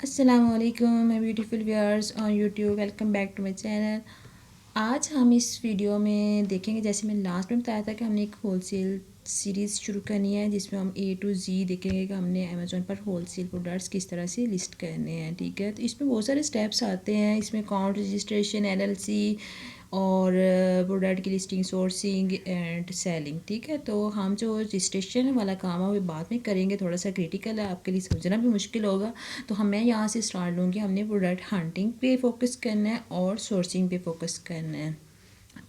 अस्सलामुअलैकुम my beautiful viewers on YouTube. Welcome back to my channel. आज हम इस वीडियो में देखेंगे, जैसे मैंने लास्ट में बताया था कि हमने एक होलसेल सीरीज़ शुरू करनी है जिसमें हम ए टू जी देखेंगे कि हमने अमेज़ोन पर होलसेल प्रोडक्ट्स किस तरह से लिस्ट करने हैं। ठीक है, तो इसमें बहुत सारे स्टेप्स आते हैं। इसमें अकाउंट रजिस्ट्रेशन, एलएलसी और प्रोडक्ट की लिस्टिंग, सोर्सिंग एंड सेलिंग। ठीक है, तो हम जो रजिस्ट्रेशन वाला काम है वो बाद में करेंगे, थोड़ा सा क्रिटिकल है, आपके लिए समझना भी मुश्किल होगा। तो मैं यहाँ से स्टार्ट लूँगी। हमने प्रोडक्ट हंटिंग पे फोकस करना है और सोर्सिंग पे फोकस करना है।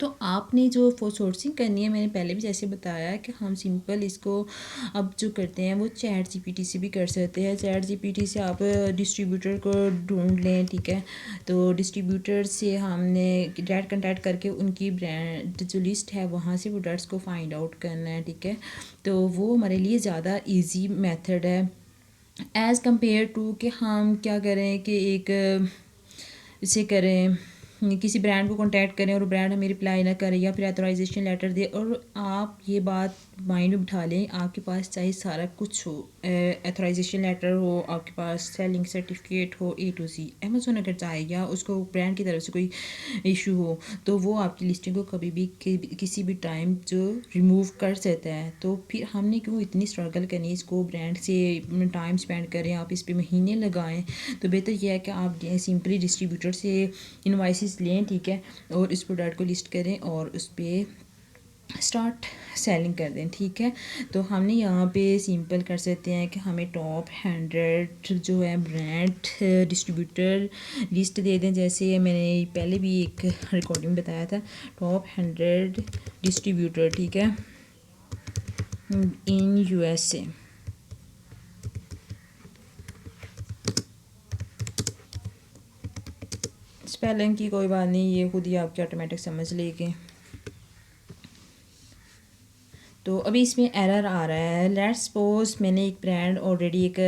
तो आपने जो सोर्सिंग करनी है, मैंने पहले भी जैसे बताया कि हम सिंपल इसको अब जो करते हैं वो चैट जीपीटी से भी कर सकते हैं। चैट जीपीटी से आप डिस्ट्रीब्यूटर को ढूंढ लें। ठीक है, तो डिस्ट्रीब्यूटर से हमने डायरेक्ट कंटैक्ट करके उनकी ब्रांड जो लिस्ट है वहाँ से प्रोडक्ट्स को फाइंड आउट करना है। ठीक है, तो वो हमारे लिए ज़्यादा ईजी मेथड है एज़ कम्पेयर टू कि हम क्या करें कि एक इसे करें, किसी ब्रांड को कांटेक्ट करें और ब्रांड हमें रिप्लाई ना करे या फिर ऑथराइजेशन लेटर दे। और आप ये बात माइंड में बिठा लें, आपके पास चाहे सारा कुछ हो, ऑथराइजेशन लेटर हो, आपके पास सेलिंग सर्टिफिकेट हो, ए टू सी, अमेज़ोन अगर चाहे या उसको ब्रांड की तरफ से कोई इशू हो तो वो आपकी लिस्टिंग को कभी भी किसी भी टाइम जो रिमूव कर सकता है। तो फिर हमने क्यों इतनी स्ट्रगल करनी, इसको ब्रांड से टाइम स्पेंड करें, आप इस पे महीने लगाएं। तो बेहतर यह है कि आप सिंपली डिस्ट्रीब्यूटर से इनवाइसेस लें। ठीक है, और इस प्रोडक्ट को लिस्ट करें और उस पर स्टार्ट सेलिंग कर दें। ठीक है, तो हमने यहाँ पे सिंपल कर सकते हैं कि हमें टॉप 100 जो है ब्रांड डिस्ट्रीब्यूटर लिस्ट दे दें। जैसे मैंने पहले भी एक रिकॉर्डिंग बताया था, टॉप 100 डिस्ट्रीब्यूटर। ठीक है, इन यूएसए। स्पेलिंग की कोई बात नहीं, ये खुद ही आपके ऑटोमेटिक समझ लेंगे। तो अभी इसमें एरर आ रहा है। लेट्स सपोज मैंने एक ब्रांड ऑलरेडी एक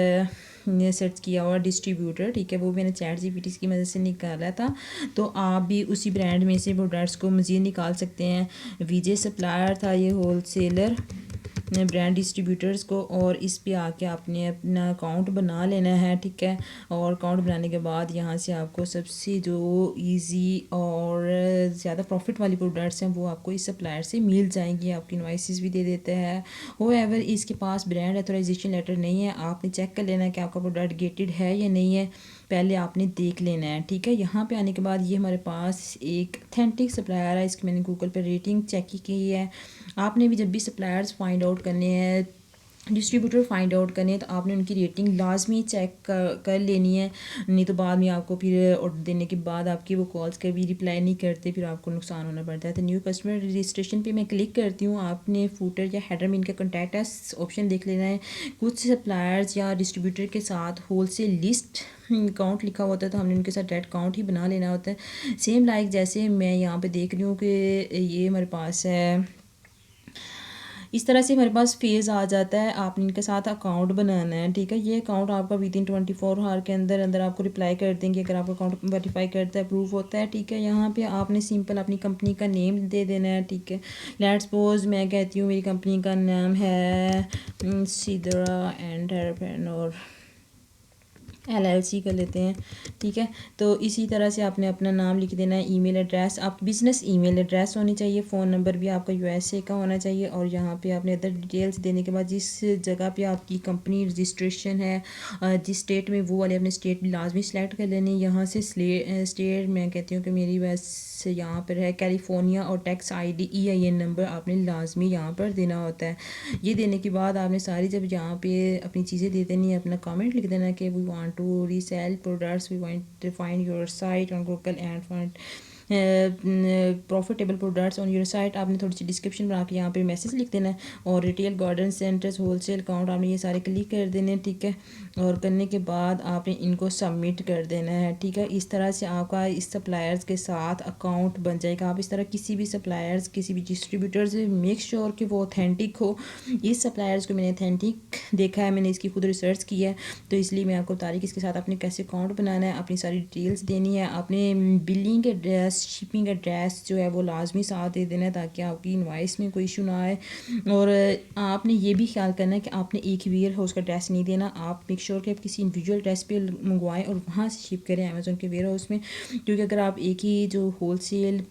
सर्च किया हुआ डिस्ट्रीब्यूटर। ठीक है, वो मैंने चैट जीपीटी की मदद से निकाला था। तो आप भी उसी ब्रांड में से प्रोडक्ट्स को मज़ीद निकाल सकते हैं। विजय सप्लायर था ये होलसेलर ब्रांड डिस्ट्रीब्यूटर्स को, और इस पे आके आपने अपना अकाउंट बना लेना है। ठीक है, और अकाउंट बनाने के बाद यहाँ से आपको सबसे जो इजी और ज़्यादा प्रॉफिट वाली प्रोडक्ट्स हैं वो आपको इस सप्लायर से मिल जाएंगी। आपकी इनवाइसेस भी दे देते हैं। होएवर इसके पास ब्रांड ऑथराइजेशन लेटर नहीं है, आपने चेक कर लेना है कि आपका प्रोडक्ट गेटेड है या नहीं है, पहले आपने देख लेना है। ठीक है, यहाँ पे आने के बाद ये हमारे पास एक ऑथेंटिक सप्लायर है। इसकी मैंने गूगल पर रेटिंग चेक की है। आपने भी जब भी सप्लायर्स फाइंड आउट करने हैं, डिस्ट्रीब्यूटर फाइंड आउट करने हैं, तो आपने उनकी रेटिंग लाजमी चेक कर लेनी है। नहीं तो बाद में आपको फिर ऑर्डर देने के बाद आपकी वो कॉल्स का भी रिप्लाई नहीं करते, फिर आपको नुकसान होना पड़ता है। तो न्यू कस्टमर रजिस्ट्रेशन पे मैं क्लिक करती हूँ। आपने फूटर या हेडर में इनका कॉन्टैक्ट अस ऑप्शन देख लेना है। कुछ सप्लायर्स या डिस्ट्रीब्यूटर के साथ होलसेल लिस्ट अकाउंट लिखा होता है, तो हमने उनके साथ डायरेक्ट अकाउंट ही बना लेना होता है। सेम लाइक जैसे मैं यहाँ पे देख रही हूँ कि ये हमारे पास है, इस तरह से हमारे पास फेज़ आ जाता है। आपने इनके साथ अकाउंट बनाना है। ठीक है, ये अकाउंट आपका विदिन 24 आवर के अंदर अंदर आपको रिप्लाई कर देंगे अगर आपका अकाउंट वेरीफाई करता है, अप्रूव होता है। ठीक है, यहाँ पे आपने सिंपल अपनी कंपनी का नेम दे देना है। ठीक है, लेट्स सपोज मैं कहती हूँ मेरी कंपनी का नाम है सिदरा एंटरप्रेन्योर, एलएलसी कर लेते हैं। ठीक है, तो इसी तरह से आपने अपना नाम लिख देना है। ईमेल एड्रेस, आप बिज़नेस ईमेल एड्रेस होनी चाहिए। फ़ोन नंबर भी आपका यूएसए का होना चाहिए। और यहाँ पे आपने अदर डिटेल्स देने के बाद जिस जगह पे आपकी कंपनी रजिस्ट्रेशन है, जिस स्टेट में, वो वाले अपने स्टेट भी लाजमी सेलेक्ट कर लेनी। यहाँ से स्टेट मैं कहती हूँ कि मेरी बस यहाँ पर है कैलिफोर्निया, और टैक्स आईडी EIN नंबर आपने लाजमी यहाँ पर देना होता है। ये देने के बाद आपने सारी जब यहाँ पे अपनी चीज़ें दे देनी है, अपना कमेंट लिख देना कि we want to resell products, we want to find your site on Google and find profitable products on your site. आपने थोड़ी सी डिस्क्रिप्शन बना के यहाँ पे मैसेज लिख देना है। और retail garden centres, wholesale account, आपने ये सारे क्लिक कर देने हैं। ठीक है, और करने के बाद आपने इनको सबमिट कर देना है। ठीक है, इस तरह से आपका इस सप्लायर्स के साथ अकाउंट बन जाएगा। आप इस तरह किसी भी सप्लायर्स, किसी भी डिस्ट्रीब्यूटर से मेक श्योर कि वो ऑथेंटिक हो। इस सप्लायर्स को मैंने ऑथेंटिक देखा है, मैंने इसकी खुद रिसर्च की है, तो इसलिए मैं आपको बता रही कि इसके साथ आपने कैसे अकाउंट बनाना है, अपनी सारी डिटेल्स देनी है, आपने billing address address, shipping address जो है वो लाजमी साथ दे देना है ताकि आपकी इनवाइस में कोई इशू ना आए। और आपने ये भी ख्याल करना है कि आपने एक ही वेयर हाउस का एड्रेस नहीं देना, आप मेक श्योर कि आप किसी इंडिविजुअल एड्रेस पे मंगवाएं और वहाँ से शिप करें अमेज़ोन के वेयर हाउस में। क्योंकि अगर आप एक ही जो होल सेल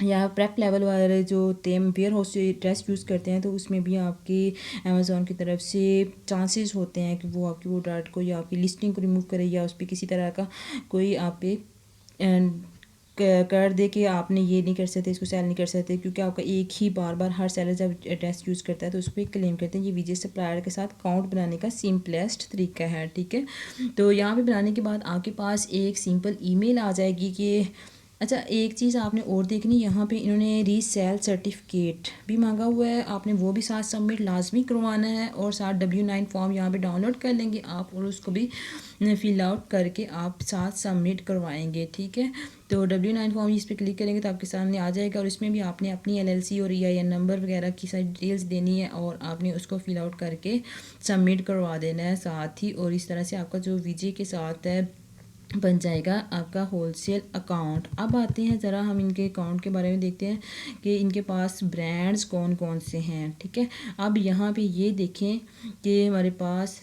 या प्रेप लेवल वाले जो तेम वेयर हाउस से ड्रेस यूज़ करते हैं तो उसमें भी आपकी अमेज़ोन की तरफ से चांसेस होते हैं कि वो आपकी वो डाट को या आपकी लिस्टिंग को रिमूव करे या उस पर किसी तरह का कोई आप पे कर दे कि आपने ये नहीं कर सकते, इसको सेल नहीं कर सकते। क्योंकि आपका एक ही बार बार हर सेलर जब ड्रेस यूज़ करता है तो उस पर क्लेम करते हैं। ये वीजे सप्लायर के साथ अकाउंट बनाने का सिंपलेस्ट तरीका है, ठीक है। तो यहाँ पे बनाने के बाद आपके पास एक सिंपल ईमेल आ जाएगी कि अच्छा, एक चीज़ आपने और देखनी, यहाँ पे इन्होंने रीसेल सर्टिफिकेट भी मांगा हुआ है, आपने वो भी साथ सबमिट लाजमी करवाना है। और साथ W9 फॉर्म यहाँ पे डाउनलोड कर लेंगे आप और उसको भी फिल आउट करके आप साथ सबमिट करवाएंगे, ठीक है। तो W9 फॉर्म इस पर क्लिक करेंगे तो आपके सामने आ जाएगा और इसमें भी आपने अपनी LLC और EIN नंबर वगैरह की सारी डिटेल्स देनी है और आपने उसको फिल आउट करके सबमिट करवा देना है साथ ही। और इस तरह से आपका जो वीजे के साथ है बन जाएगा आपका होलसेल अकाउंट। अब आते हैं ज़रा हम इनके अकाउंट के बारे में देखते हैं कि इनके पास ब्रांड्स कौन कौन से हैं, ठीक है। अब यहाँ पे ये देखें कि हमारे पास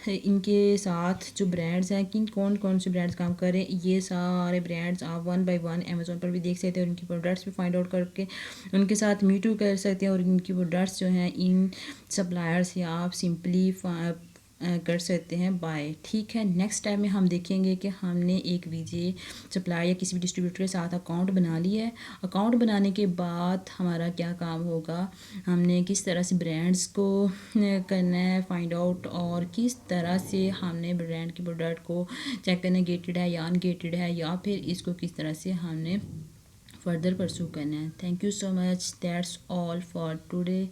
इनके साथ जो ब्रांड्स हैं किन कौन कौन से ब्रांड्स काम कर रहे हैं, ये सारे ब्रांड्स आप 1 बाय 1 अमेज़ोन पर भी देख सकते हैं और इनकी प्रोडक्ट्स भी फाइंड आउट करके उनके साथ मीटू कर सकते हैं। और इनकी प्रोडक्ट्स जो हैं इन सप्लायर से आप सिंपली कर सकते हैं बाय, ठीक है। नेक्स्ट स्टेप में हम देखेंगे कि हमने एक वीजे सप्लाई या किसी भी डिस्ट्रीब्यूटर के साथ अकाउंट बना लिया है। अकाउंट बनाने के बाद हमारा क्या काम होगा, हमने किस तरह से ब्रांड्स को करना है फाइंड आउट और किस तरह से हमने ब्रांड की प्रोडक्ट को चेक करना गेटेड है या अनगेटेड है या फिर इसको किस तरह से हमने फर्दर परसू करना है। Thank you so much, that's all for today.